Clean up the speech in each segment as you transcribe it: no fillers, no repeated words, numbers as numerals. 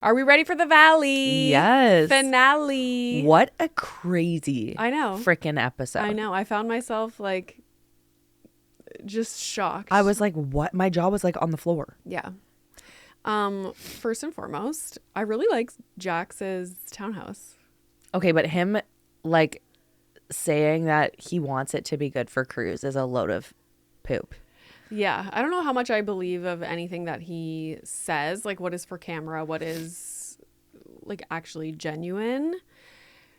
Are we ready for the Valley? Yes. Finale. What a crazy freaking episode. I know. I found myself like just shocked. I was like, what? My jaw was like on the floor. Yeah. First and foremost, I really like Jax's townhouse. Okay, but him like saying that he wants it to be good for Cruz is a load of poop. Yeah, I don't know how much I believe of anything that he says, like what is for camera, what is like actually genuine.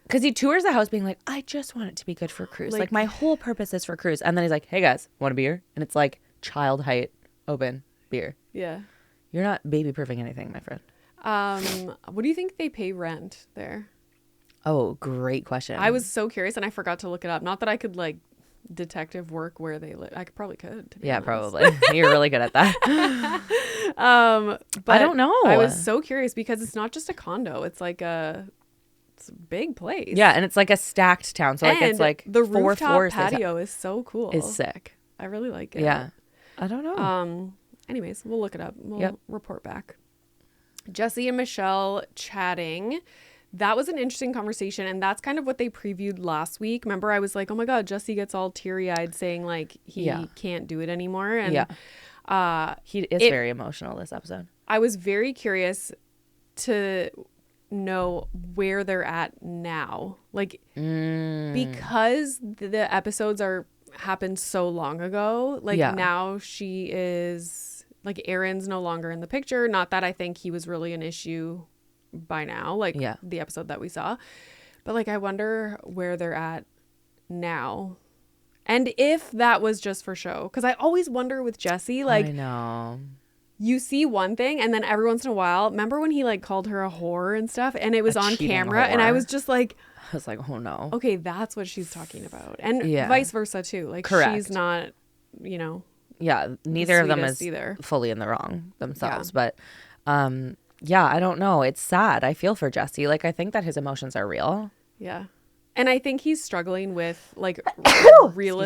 Because he tours the house being like, I just want it to be good for Cruz. Like my whole purpose is for Cruz. And then he's like, hey guys, want a beer? And it's like child height, open beer. Yeah. You're not baby proofing anything, my friend. What do you think they pay rent there? Oh, great question. I was so curious and I forgot to look it up. Not that I could like detective work where they live. I probably could. To be honest. Probably. You're really good at that. But I don't know. I was so curious because it's not just a condo. It's like it's a big place. Yeah, and it's like a stacked town. So like and it's like the 4 rooftop floors. patio is so cool. Is sick. I really like it. Yeah. I don't know. Anyways, we'll look it up. We'll report back. Jesse and Michelle chatting. That was an interesting conversation, and that's kind of what they previewed last week. Remember, I was like, oh my God, Jesse gets all teary-eyed saying like he can't do it anymore. And he is very emotional this episode. I was very curious to know where they're at now. Like because the episodes happened so long ago, like now she is like Aaron's no longer in the picture. Not that I think he was really an issue by now, like the episode that we saw, but like I wonder where they're at now and if that was just for show, because I always wonder with Jesse, like I know you see one thing and then every once in a while, remember when he like called her a whore and stuff and it was on camera and I was just like, I was like, oh no, okay, that's what she's talking about. And vice versa too, like she's not, you know, neither of them is either fully in the wrong themselves, but yeah, I don't know. It's sad. I feel for Jesse. Like, I think that his emotions are real. Yeah. And I think he's struggling with, like, real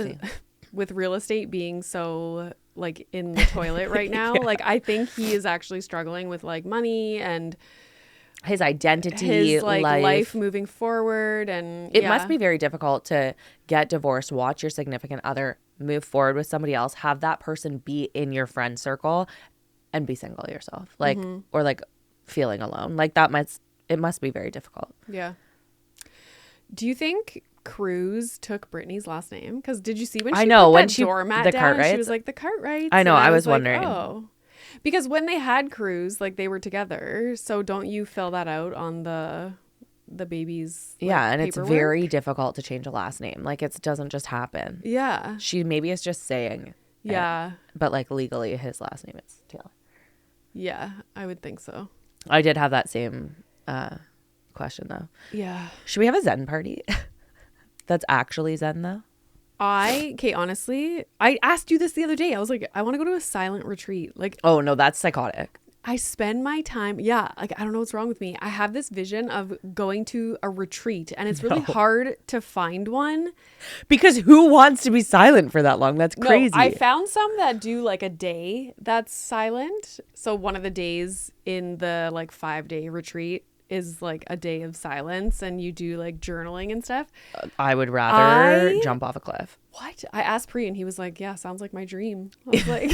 estate being so, like, in the toilet right now. Like, I think he is actually struggling with, like, money and his identity, his, like, life moving forward. And it must be very difficult to get divorced, watch your significant other move forward with somebody else, have that person be in your friend circle, and be single yourself. Like, or, like, feeling alone. Like it must be very difficult. Yeah. Do you think Cruz took Brittany's last name? Because did you see when she put that doormat down? She was like, the Cartwrights. I know. I was wondering. Like, oh. Because when they had Cruz, like they were together. So don't you fill that out on the baby's like, and paperwork? It's very difficult to change a last name. Like it doesn't just happen. Yeah. She maybe is just saying. Yeah. But like legally his last name is Taylor. Yeah, I would think so. I did have that same question though. Yeah. Should we have a Zen party? That's actually Zen though? Honestly, I asked you this the other day. I was like, I want to go to a silent retreat. Like, oh no, that's psychotic. I spend my time. Yeah. Like, I don't know what's wrong with me. I have this vision of going to a retreat and it's really hard to find one. Because who wants to be silent for that long? That's crazy. No, I found some that do like a day that's silent. So one of the days in the like 5-day retreat is like a day of silence and you do like journaling and stuff. I would rather jump off a cliff. What? I asked Pri and he was like, yeah, sounds like my dream. I was like...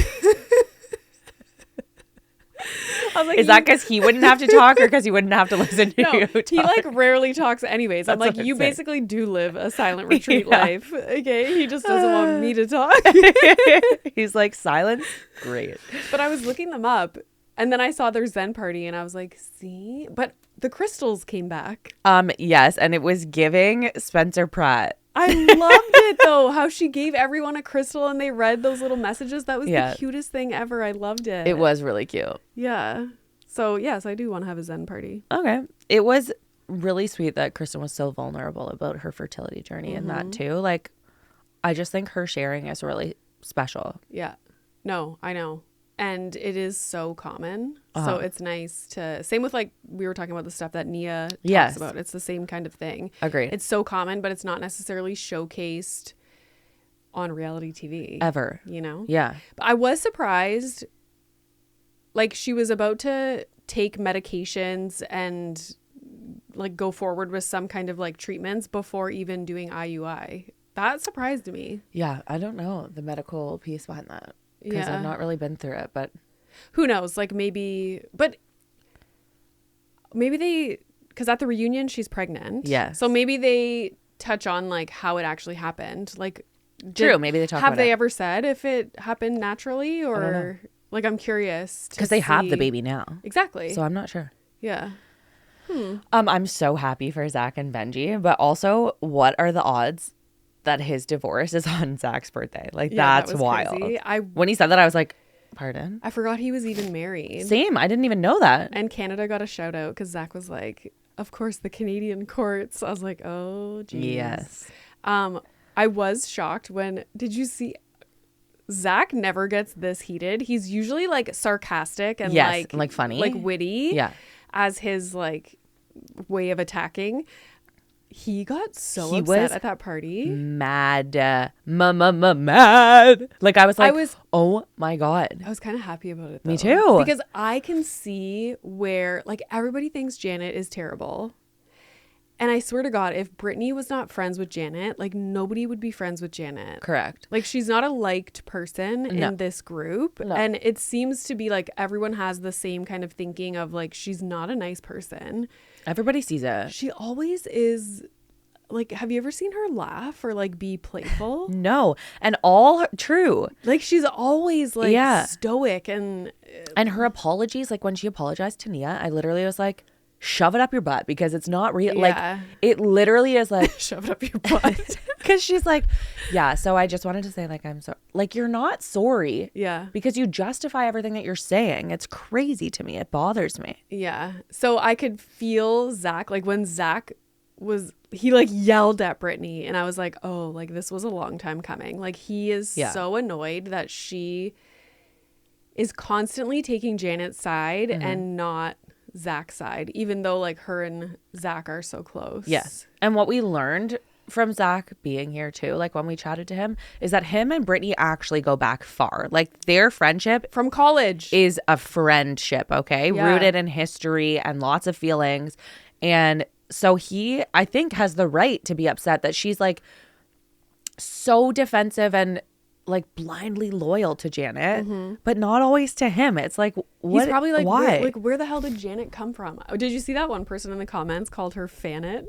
Is that because he wouldn't have to talk or because he wouldn't have to listen to you talk? He like rarely talks anyways. I'm like, you basically do live a silent retreat life. Okay. He just doesn't want me to talk. He's like, silence? Great. But I was looking them up and then I saw their Zen party and I was like, see? But the crystals came back. Yes. And it was giving Spencer Pratt. I loved it though, how she gave everyone a crystal and they read those little messages. That was the cutest thing ever. I loved it. It was really cute. Yeah. So yes, I do want to have a Zen party. Okay. It was really sweet that Kristen was so vulnerable about her fertility journey and that too. Like, I just think her sharing is really special. Yeah. No, I know. And it is so common. So it's nice to, same with like, we were talking about the stuff that Nia talks about. It's the same kind of thing. Agreed. It's so common, but it's not necessarily showcased on reality TV. Ever. You know? Yeah. But I was surprised, like she was about to take medications and like go forward with some kind of like treatments before even doing IUI. That surprised me. Yeah, I don't know the medical piece behind that because I've not really been through it, but who knows? Like maybe they, because at the reunion she's pregnant. Yes. So maybe they touch on like how it actually happened. Like, true. Maybe they talk about it. Have they ever said if it happened naturally or like, I'm curious because they have the baby now. Exactly. So I'm not sure. Yeah. I'm so happy for Zach and Benji, but also what are the odds that his divorce is on Zach's birthday? Like that's wild. Crazy. When he said that, I was like, pardon? I forgot he was even married. Same. I didn't even know that. And Canada got a shout out because Zach was like, of course, the Canadian courts. I was like, oh, geez. Yes. I was shocked when, did you see, Zach never gets this heated. He's usually like sarcastic and like funny. Like witty. Yeah. As his like way of attacking. He got so upset at that party. Mad. Mad. Like I was like, oh my God. I was kind of happy about it though. Me too. Because I can see where like everybody thinks Janet is terrible. And I swear to God, if Brittany was not friends with Janet, like nobody would be friends with Janet. Correct. Like she's not a liked person in this group. No. And it seems to be like everyone has the same kind of thinking of like, she's not a nice person. Everybody sees it. She always is like, have you ever seen her laugh or like be playful? No. And all true. Like she's always like stoic and her apologies, like when she apologized to Nia, I literally was like, shove it up your butt because it's not real. Like it literally is like shove it up your butt because she's like, yeah, so I just wanted to say like, I'm sorry. Like you're not sorry. Yeah. Because you justify everything that you're saying. It's crazy to me. It bothers me. Yeah. So I could feel Zach, like when Zach he like yelled at Brittany and I was like, oh, like this was a long time coming. Like he is so annoyed that she is constantly taking Janet's side and not Zach's side, even though like her and Zach are so close. Yes. And what we learned from Zach being here too, like when we chatted to him, is that him and Brittany actually go back far. Like their friendship from college is a friendship, okay? Yeah. Rooted in history and lots of feelings. And so he, I think, has the right to be upset that she's like so defensive and like blindly loyal to Janet, but not always to him. It's like, what? He's probably like, why? Where the hell did Janet come from? Oh, did you see that one person in the comments called her Fanit?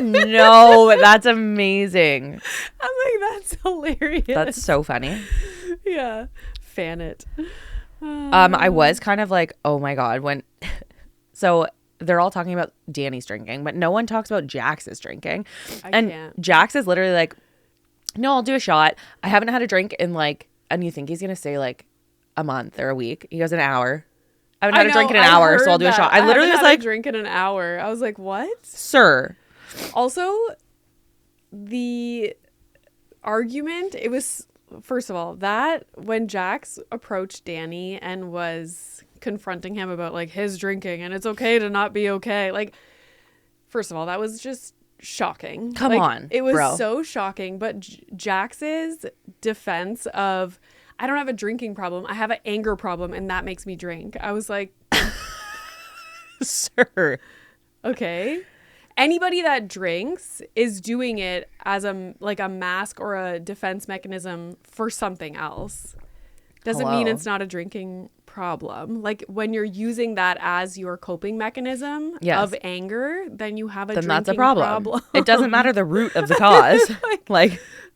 No, that's amazing. I'm like, that's hilarious. That's so funny. Yeah, Fanit. I was kind of like, oh my God, when so they're all talking about Danny's drinking, but no one talks about Jax's drinking. I can't. Jax is literally like, no, I'll do a shot. I haven't had a drink in like, and you think he's going to say like a month or a week. He goes an hour. I haven't had a drink in an hour, so I'll do a shot. I literally was like, drink in an hour. I was like, what? Sir. Also, the argument, it was, first of all, that when Jax approached Danny and was confronting him about like his drinking and it's okay to not be okay. Like, first of all, that was just shocking. Come on, it was so shocking. But Jax's defense of, I don't have a drinking problem, I have an anger problem, and that makes me drink. I was like, sir, okay. Anybody that drinks is doing it as a mask or a defense mechanism for something else. Doesn't mean it's not a drinking problem. Like when you're using that as your coping mechanism of anger, then you have a drinking that's a problem. It doesn't matter the root of the cause.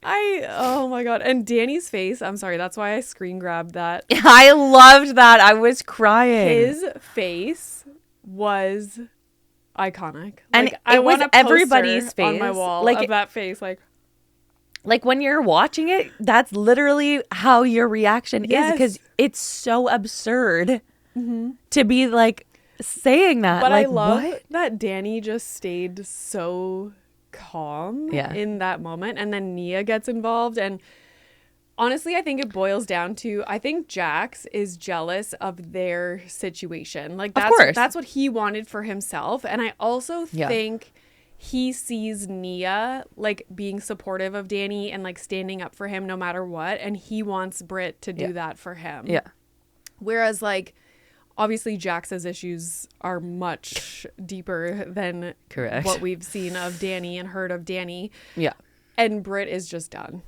Oh my God. And Danny's face, I'm sorry, that's why I screen grabbed that. I loved that. I was crying. His face was iconic. And it was everybody's face on my wall, like of that face. Like when you're watching it, that's literally how your reaction is, because it's so absurd to be like saying that. But like, I love that Danny just stayed so calm in that moment, and then Nia gets involved. And honestly, I think it boils down to, I think Jax is jealous of their situation. Like that's what he wanted for himself. And I also think he sees Nia like being supportive of Danny and like standing up for him no matter what, and he wants Britt to do that for him. Yeah. Whereas like obviously Jax's issues are much deeper than Correct. what we've seen of Danny and heard of Danny. Yeah. And Britt is just done.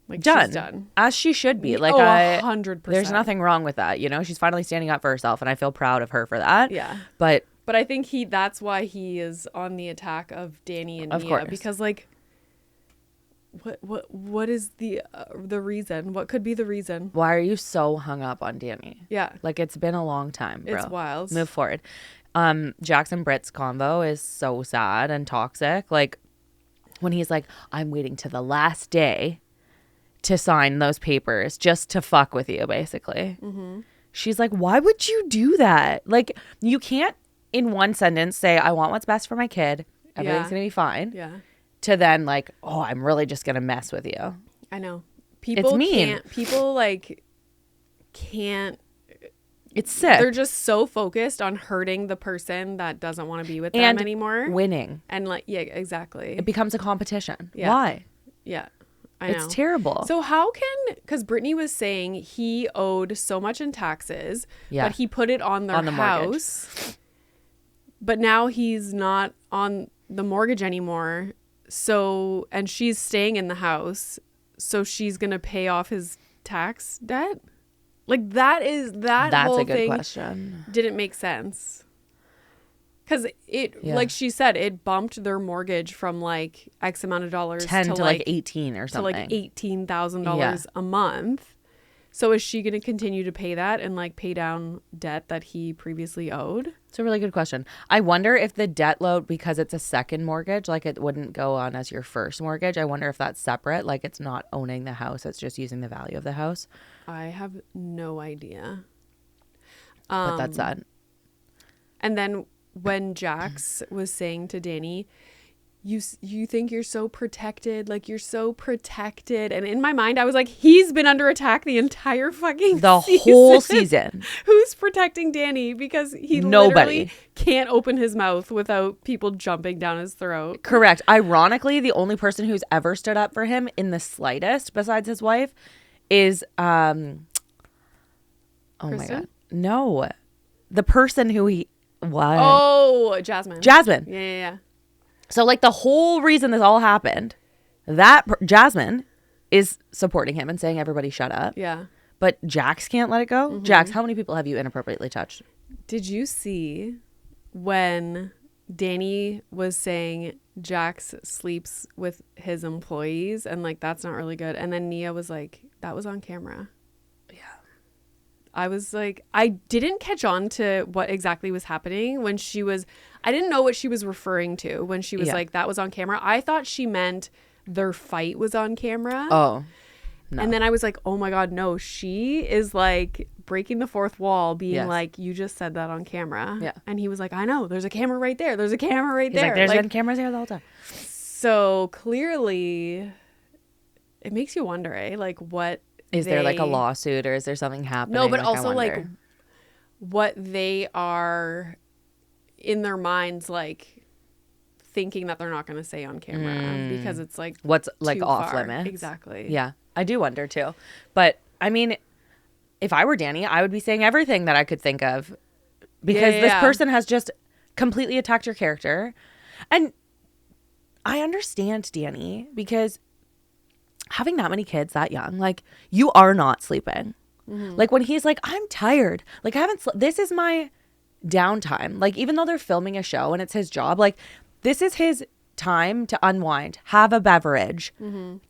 Like, Done. she's done. As she should be. Like, 100%. There's nothing wrong with that. You know, she's finally standing up for herself, and I feel proud of her for that. Yeah. But I think that's why he is on the attack of Danny and Nia. Course. Because, like, what is the reason? What could be the reason? why are you so hung up on Danny? Yeah. Like, it's been a long time, bro. It's wild. Move forward. Jax and Britt's convo is so sad and toxic. Like, when he's like, I'm waiting to the last day to sign those papers just to fuck with you, basically. Mm-hmm. She's like, why would you do that? Like, you can't in one sentence say, I want what's best for my kid. Everything's going to be fine. Yeah. To then, like, oh, I'm really just going to mess with you. I know. People can't. People, like, can't. It's sick. They're just so focused on hurting the person that doesn't want to be with them anymore. Winning. And, like, yeah, exactly. It becomes a competition. Yeah. Why? Yeah. I know. It's terrible. So how can, because Brittany was saying he owed so much in taxes, Yeah. but he put it on their On the house, but now he's not on the mortgage anymore. So, and she's staying in the house, so she's going to pay off his tax debt? Like, that's whole a good thing question. didn't make sense. Because like she said, it bumped their mortgage from like X amount of dollars 10 to like 18 or something. to like $18,000 a month. So is she going to continue to pay that and like pay down debt that he previously owed? It's a really good question. I wonder if the debt load, because it's a second mortgage, like it wouldn't go on as your first mortgage. I wonder if that's separate. Like it's not owning the house. It's just using the value of the house. I have no idea. But that's that. And then when Jax was saying to Danny, you think you're so protected, like you're so protected, and in my mind I was like, he's been under attack the entire fucking whole season. Who's protecting Danny? Because he literally can't open his mouth without people jumping down his throat. Correct. Ironically, the only person who's ever stood up for him in the slightest, besides his wife, is oh Kristen? my god, no, the person who he. What? Oh, Jasmine. Yeah. So like the whole reason this all happened, Jasmine is supporting him and saying everybody shut up. Yeah. But Jax can't let it go. Mm-hmm. Jax, how many people have you inappropriately touched? Did you see when Danny was saying Jax sleeps with his employees and like that's not really good, and then Nia was like, that was on camera. I was like, I didn't catch on to what exactly was happening when she was, I didn't know what she was referring to when she was like, that was on camera. I thought she meant their fight was on camera. Oh, no. And then I was like, oh my God, no, she is like breaking the fourth wall, being like, you just said that on camera. Yeah. And he was like, I know, there's a camera right there. There's a camera right He's there. Like, there's been cameras here the whole time. So clearly it makes you wonder, like what, is there like a lawsuit or is there something happening? No, but like, also like what they are in their minds, like thinking that they're not going to say on camera because it's like what's like off far. limits. Exactly. Yeah, I do wonder too. But I mean, if I were Danny, I would be saying everything that I could think of because this person has just completely attacked your character. And I understand Danny because having that many kids that young, like you are not sleeping. Mm-hmm. Like when he's like, I'm tired. Like I haven't this is my downtime. Like even though they're filming a show and it's his job, like this is his time to unwind, have a beverage,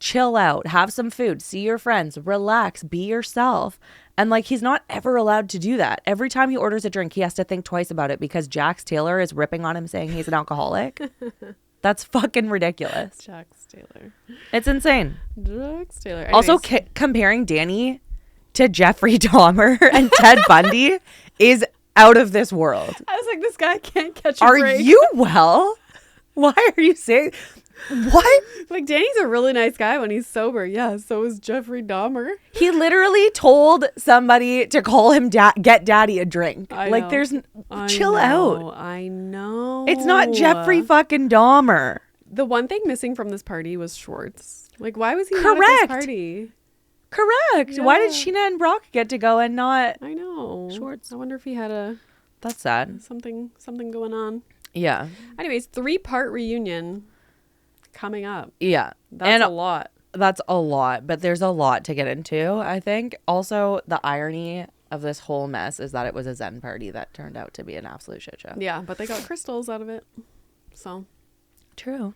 chill out, have some food, see your friends, relax, be yourself. And like he's not ever allowed to do that. Every time he orders a drink, he has to think twice about it because Jax Taylor is ripping on him saying he's an alcoholic. That's fucking ridiculous. Jax Taylor. It's insane. Jax Taylor. Anyways. Also, comparing Danny to Jeffrey Dahmer and Ted Bundy is out of this world. I was like, this guy can't catch a break. Are you well? Why are you saying... What? Like, Danny's a really nice guy when he's sober. Yeah, so is Jeffrey Dahmer. He literally told somebody to call him get daddy a drink. Like, there's... Chill out. I know. It's not Jeffrey fucking Dahmer. The one thing missing from this party was Schwartz. Like, why was he not at this party? Correct. Why did Yeah. Sheena and Brock get to go and not? I know. Schwartz. I wonder if he had That's sad. something going on. Yeah. Anyways, 3-part reunion coming up. Yeah. That's a lot. That's a lot, but there's a lot to get into, I think. Also, the irony of this whole mess is that it was a Zen party that turned out to be an absolute shit show. Yeah, but they got crystals out of it. So True.